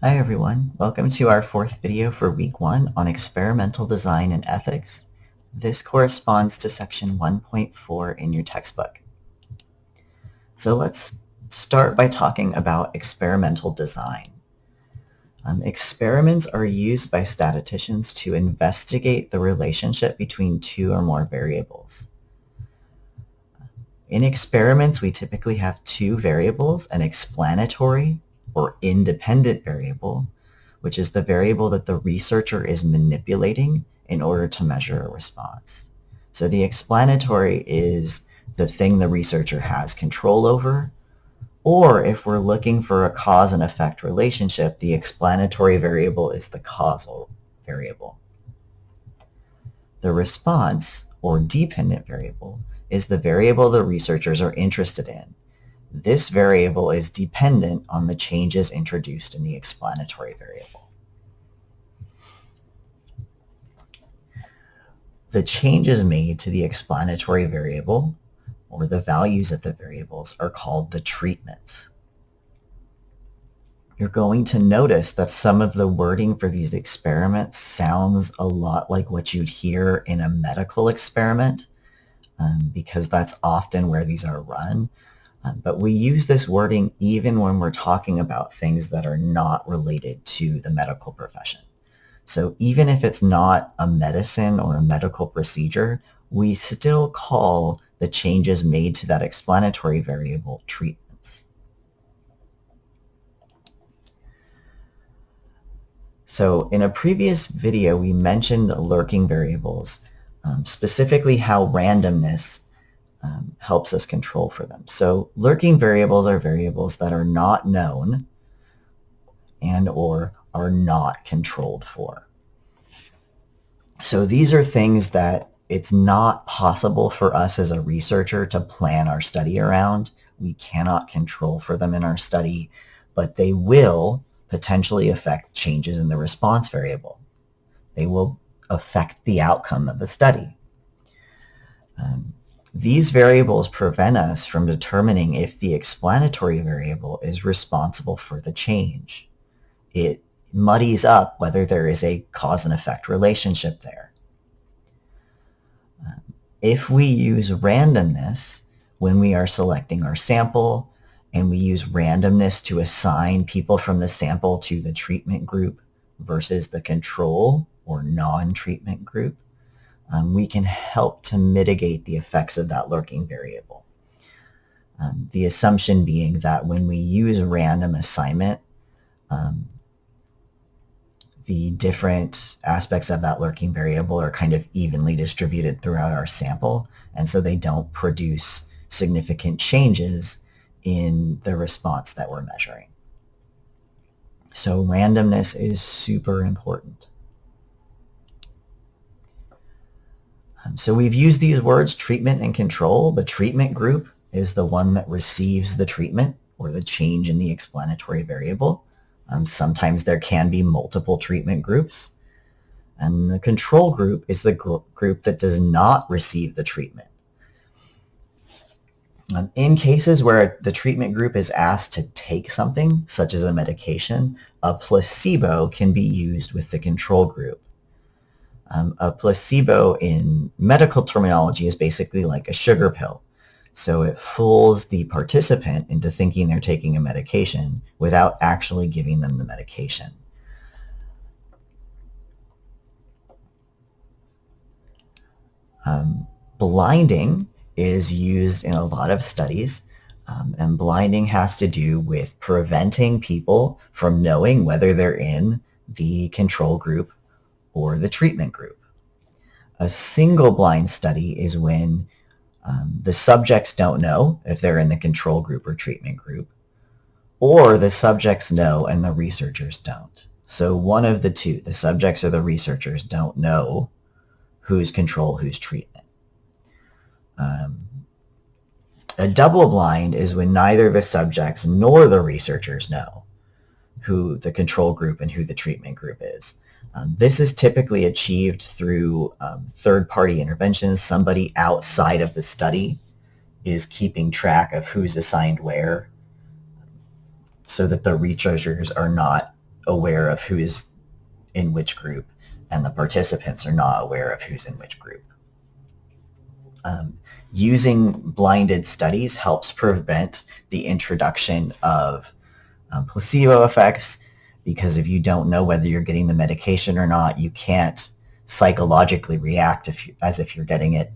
Hi everyone, welcome to our fourth video for week 1 on experimental design and ethics. This corresponds to section 1.4 in your textbook. So let's start by talking about experimental design. Experiments are used by statisticians to investigate the relationship between two or more variables. In experiments, we typically have two variables, an explanatory or independent variable, which is the variable that the researcher is manipulating in order to measure a response. So the explanatory is the thing the researcher has control over, or if we're looking for a cause and effect relationship, the explanatory variable is the causal variable. The response, or dependent variable, is the variable the researchers are interested in. This variable is dependent on the changes introduced in the explanatory variable. The changes made to the explanatory variable, or the values of the variables, are called the treatments. You're going to notice that some of the wording for these experiments sounds a lot like what you'd hear in a medical experiment, because that's often where these are run. But we use this wording even when we're talking about things that are not related to the medical profession. So even if it's not a medicine or a medical procedure, we still call the changes made to that explanatory variable treatments. So in a previous video, we mentioned lurking variables, specifically how randomness helps us control for them. So lurking variables are variables that are not known and or are not controlled for. So these are things that it's not possible for us as a researcher to plan our study around. We cannot control for them in our study, but they will potentially affect changes in the response variable. They will affect the outcome of the study. These variables prevent us from determining if the explanatory variable is responsible for the change. It muddies up whether there is a cause and effect relationship there. If we use randomness when we are selecting our sample, and we use randomness to assign people from the sample to the treatment group versus the control or non-treatment group, we can help to mitigate the effects of that lurking variable. The assumption being that when we use random assignment, the different aspects of that lurking variable are kind of evenly distributed throughout our sample, and so they don't produce significant changes in the response that we're measuring. So randomness is super important. So we've used these words, treatment and control. The treatment group is the one that receives the treatment or the change in the explanatory variable. Sometimes there can be multiple treatment groups. And the control group is the group that does not receive the treatment. In cases where the treatment group is asked to take something, such as a medication, a placebo can be used with the control group. A placebo in medical terminology is basically like a sugar pill. So it fools the participant into thinking they're taking a medication without actually giving them the medication. Blinding is used in a lot of studies, and blinding has to do with preventing people from knowing whether they're in the control group or the treatment group. A single blind study is when the subjects don't know if they're in the control group or treatment group, or the subjects know and the researchers don't. So one of the two, the subjects or the researchers, don't know who's control, who's treatment. A double blind is when neither the subjects nor the researchers know who the control group and who the treatment group is. This is typically achieved through third-party interventions. Somebody outside of the study is keeping track of who's assigned where so that the researchers are not aware of who is in which group, and the participants are not aware of who's in which group. Using blinded studies helps prevent the introduction of placebo effects, because if you don't know whether you're getting the medication or not, you can't psychologically react as if you're getting it.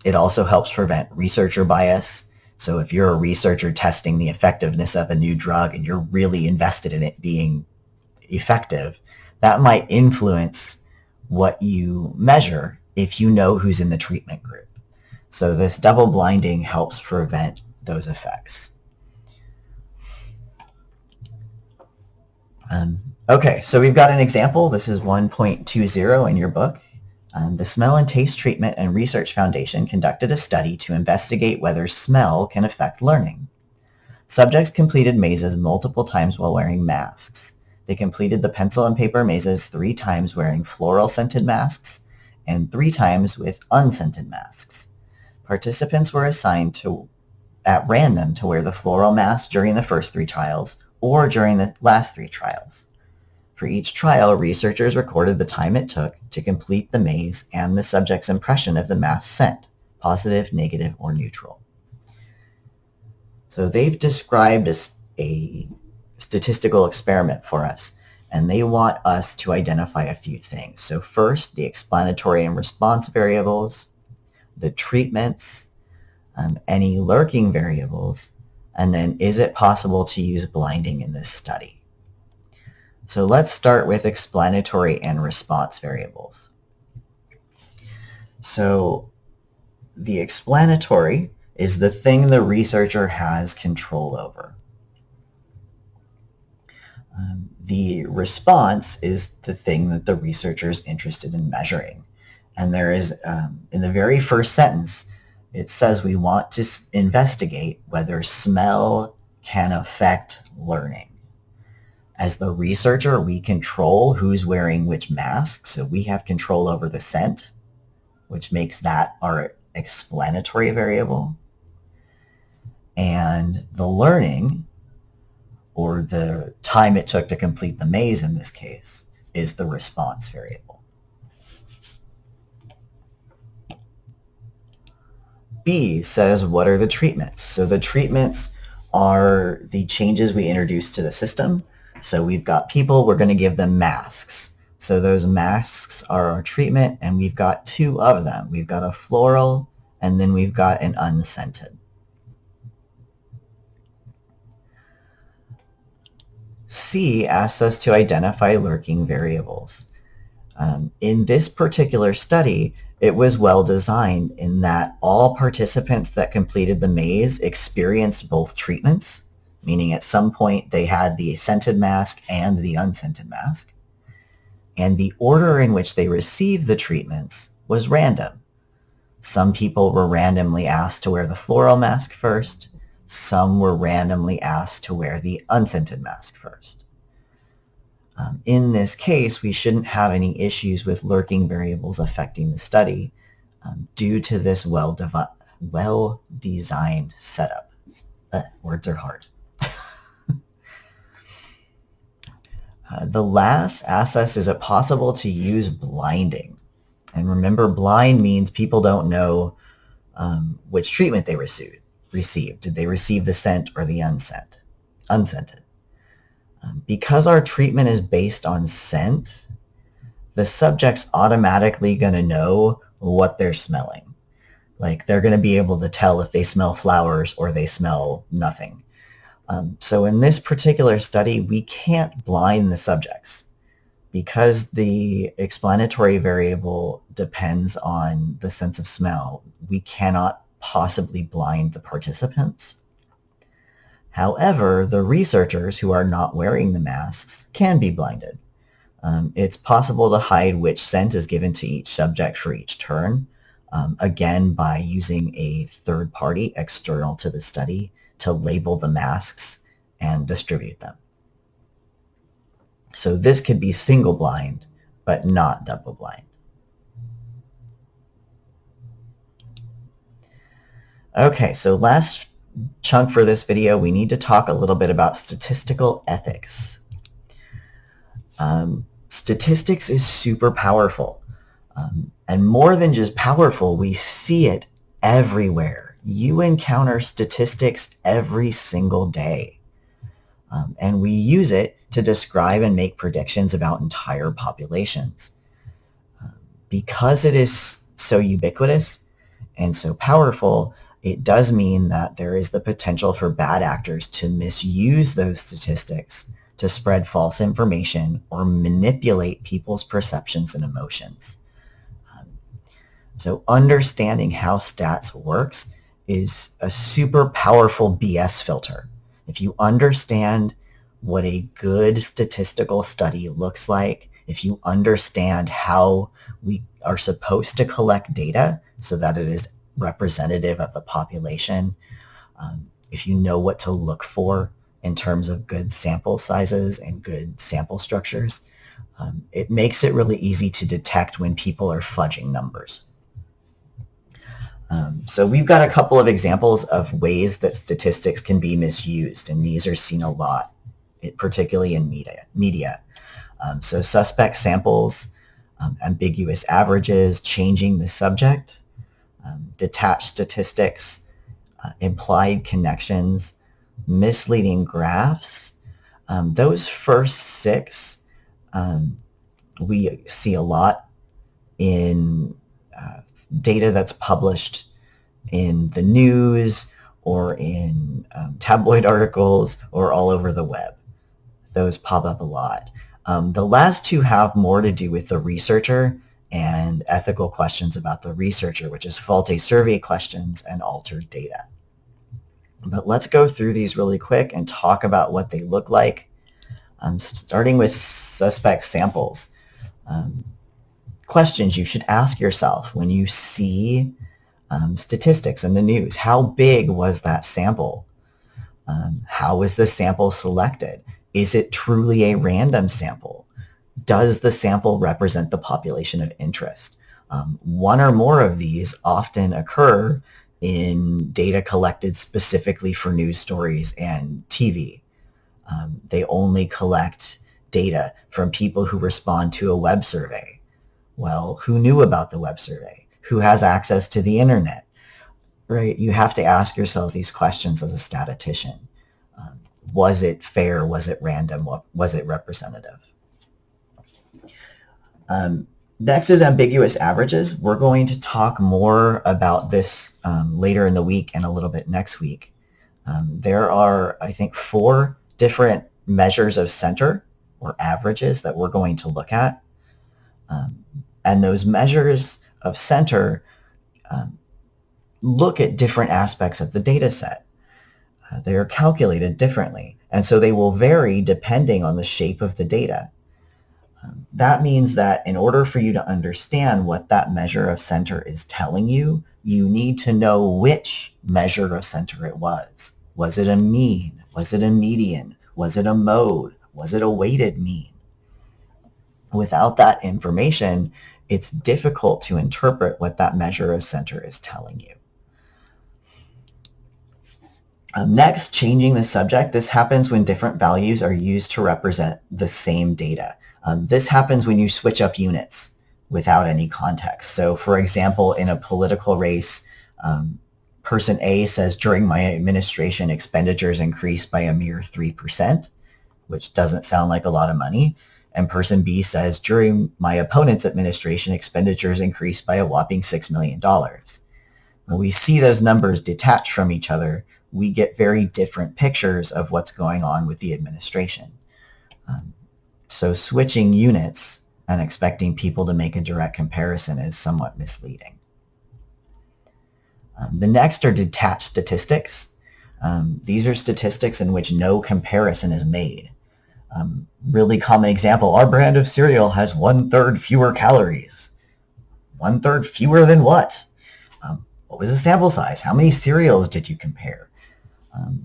It also helps prevent researcher bias. So if you're a researcher testing the effectiveness of a new drug and you're really invested in it being effective, that might influence what you measure if you know who's in the treatment group. So this double blinding helps prevent those effects. Okay, so we've got an example. This is 1.20 in your book. The Smell and Taste Treatment and Research Foundation conducted a study to investigate whether smell can affect learning. Subjects completed mazes multiple times while wearing masks. They completed the pencil and paper mazes 3 times wearing floral scented masks and 3 times with unscented masks. Participants were assigned at random to wear the floral mask during the first 3 trials or during the last 3 trials. For each trial, researchers recorded the time it took to complete the maze and the subject's impression of the mask scent, positive, negative, or neutral. So they've described a statistical experiment for us, and they want us to identify a few things. So first, the explanatory and response variables, the treatments, any lurking variables, and then is it possible to use blinding in this study? So let's start with explanatory and response variables. So the explanatory is the thing the researcher has control over. The response is the thing that the researcher is interested in measuring. And there is, in the very first sentence, it says we want to investigate whether smell can affect learning. As the researcher, we control who's wearing which mask, so we have control over the scent, which makes that our explanatory variable. And the learning, or the time it took to complete the maze in this case, is the response variable. B says, what are the treatments? So the treatments are the changes we introduce to the system. So we've got people, we're going to give them masks. So those masks are our treatment, and we've got 2 of them. We've got a floral, and then we've got an unscented. C asks us to identify lurking variables. In this particular study, it was well designed in that all participants that completed the maze experienced both treatments, meaning at some point they had the scented mask and the unscented mask. And the order in which they received the treatments was random. Some people were randomly asked to wear the floral mask first. Some were randomly asked to wear the unscented mask first. In this case, we shouldn't have any issues with lurking variables affecting the study due to this well-designed setup. Words are hard. The last asks us, is it possible to use blinding? And remember, blind means people don't know which treatment they received. Did they receive the scent or the unscented? Because our treatment is based on scent, the subject's automatically going to know what they're smelling. Like, they're going to be able to tell if they smell flowers or they smell nothing. So in this particular study, we can't blind the subjects. Because the explanatory variable depends on the sense of smell, we cannot possibly blind the participants. However, the researchers who are not wearing the masks can be blinded. It's possible to hide which scent is given to each subject for each turn, again by using a third party external to the study to label the masks and distribute them. So this could be single blind, but not double blind. Okay, so last chunk for this video, we need to talk a little bit about statistical ethics. Statistics is super powerful. And more than just powerful, we see it everywhere. You encounter statistics every single day. And we use it to describe and make predictions about entire populations. Because it is so ubiquitous and so powerful, it does mean that there is the potential for bad actors to misuse those statistics to spread false information or manipulate people's perceptions and emotions. So understanding how stats works is a super powerful BS filter. If you understand what a good statistical study looks like, if you understand how we are supposed to collect data so that it is representative of the population, if you know what to look for in terms of good sample sizes and good sample structures, it makes it really easy to detect when people are fudging numbers. So we've got a couple of examples of ways that statistics can be misused, and these are seen a lot, particularly in media. So suspect samples, ambiguous averages, changing the subject, detached statistics, implied connections, misleading graphs. Those first six we see a lot in data that's published in the news or in tabloid articles or all over the web. Those pop up a lot. The last two have more to do with the researcher and ethical questions about the researcher, which is faulty survey questions and altered data. But let's go through these really quick and talk about what they look like. Starting with suspect samples. Questions you should ask yourself when you see statistics in the news. How big was that sample? How was the sample selected? Is it truly a random sample? Does the sample represent the population of interest? One or more of these often occur in data collected specifically for news stories and TV. They only collect data from people who respond to a web survey. Well, who knew about the web survey? Who has access to the internet? Right? You have to ask yourself these questions as a statistician. Was it fair? Was it random? Was it representative? Next is ambiguous averages. We're going to talk more about this later in the week and a little bit next week. There are, I think, 4 different measures of center or averages that we're going to look at. And those measures of center look at different aspects of the data set. They are calculated differently, and so they will vary depending on the shape of the data. That means that in order for you to understand what that measure of center is telling you, you need to know which measure of center it was. Was it a mean? Was it a median? Was it a mode? Was it a weighted mean? Without that information, it's difficult to interpret what that measure of center is telling you. Next, changing the subject. This happens when different values are used to represent the same data. This happens when you switch up units without any context. So for example, in a political race, person A says, during my administration, expenditures increased by a mere 3%, which doesn't sound like a lot of money. And person B says, during my opponent's administration, expenditures increased by a whopping $6 million. When we see those numbers detached from each other, we get very different pictures of what's going on with the administration. So switching units and expecting people to make a direct comparison is somewhat misleading. The next are detached statistics. These are statistics in which no comparison is made. Really common example, our brand of cereal has 1/3 fewer calories. 1/3 fewer than what? What was the sample size? How many cereals did you compare?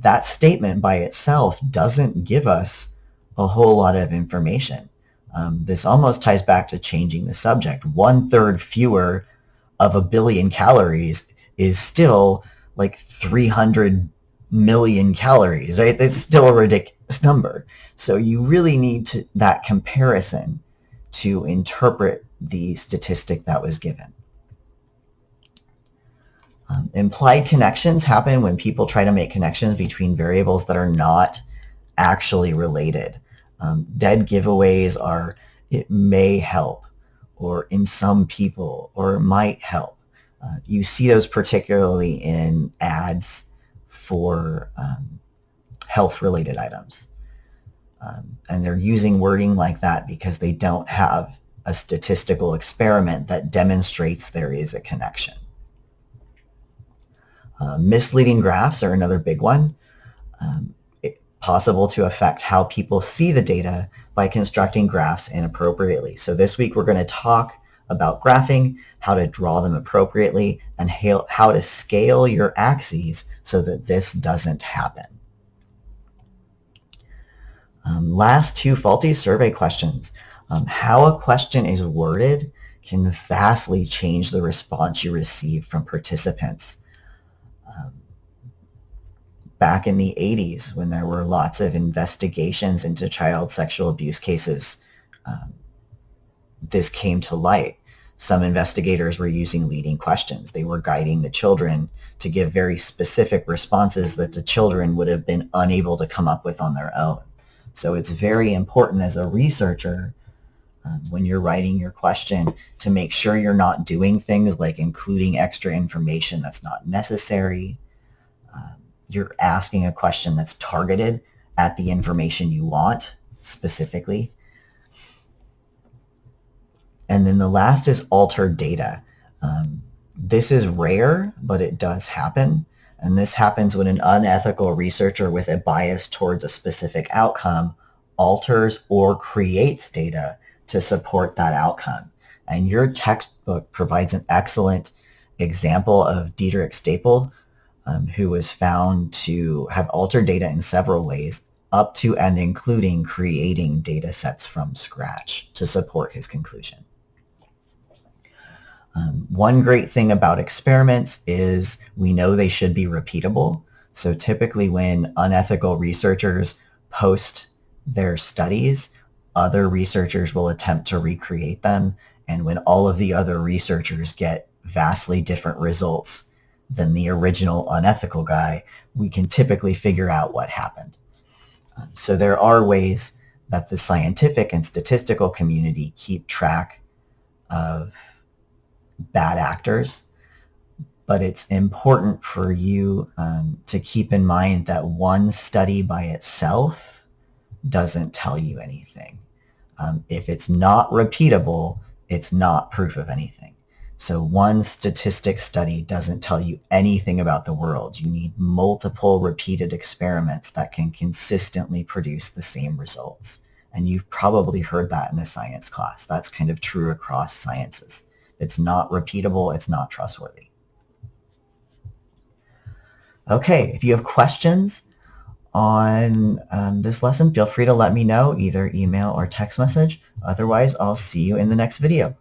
That statement by itself doesn't give us a whole lot of information. This almost ties back to changing the subject. 1/3 fewer of 1 billion calories is still like 300 million calories, right? That's still a ridiculous number. So you really need that comparison to interpret the statistic that was given. Implied connections happen when people try to make connections between variables that are not actually related. Dead giveaways are "it may help," or "in some people," or "might help." You see those particularly in ads for health-related items. And they're using wording like that because they don't have a statistical experiment that demonstrates there is a connection. Misleading graphs are another big one. Possible to affect how people see the data by constructing graphs inappropriately. So this week we're going to talk about graphing, how to draw them appropriately, and how to scale your axes so that this doesn't happen. Last two faulty survey questions. How a question is worded can vastly change the response you receive from participants. Back in the 80s, when there were lots of investigations into child sexual abuse cases, this came to light. Some investigators were using leading questions. They were guiding the children to give very specific responses that the children would have been unable to come up with on their own. So it's very important as a researcher, when you're writing your question, to make sure you're not doing things like including extra information that's not necessary. You're asking a question that's targeted at the information you want specifically. And then the last is altered data. This is rare, but it does happen. And this happens when an unethical researcher with a bias towards a specific outcome alters or creates data to support that outcome. And your textbook provides an excellent example of Diederik Stapel, who was found to have altered data in several ways, up to and including creating data sets from scratch to support his conclusion. One great thing about experiments is we know they should be repeatable. So typically when unethical researchers post their studies, other researchers will attempt to recreate them. And when all of the other researchers get vastly different results than the original unethical guy, we can typically figure out what happened. So there are ways that the scientific and statistical community keep track of bad actors, but it's important for you to keep in mind that one study by itself doesn't tell you anything. If it's not repeatable, it's not proof of anything. So one statistic study doesn't tell you anything about the world. You need multiple repeated experiments that can consistently produce the same results. And you've probably heard that in a science class. That's kind of true across sciences. It's not repeatable, it's not trustworthy. Okay, if you have questions on this lesson, feel free to let me know, either email or text message. Otherwise, I'll see you in the next video.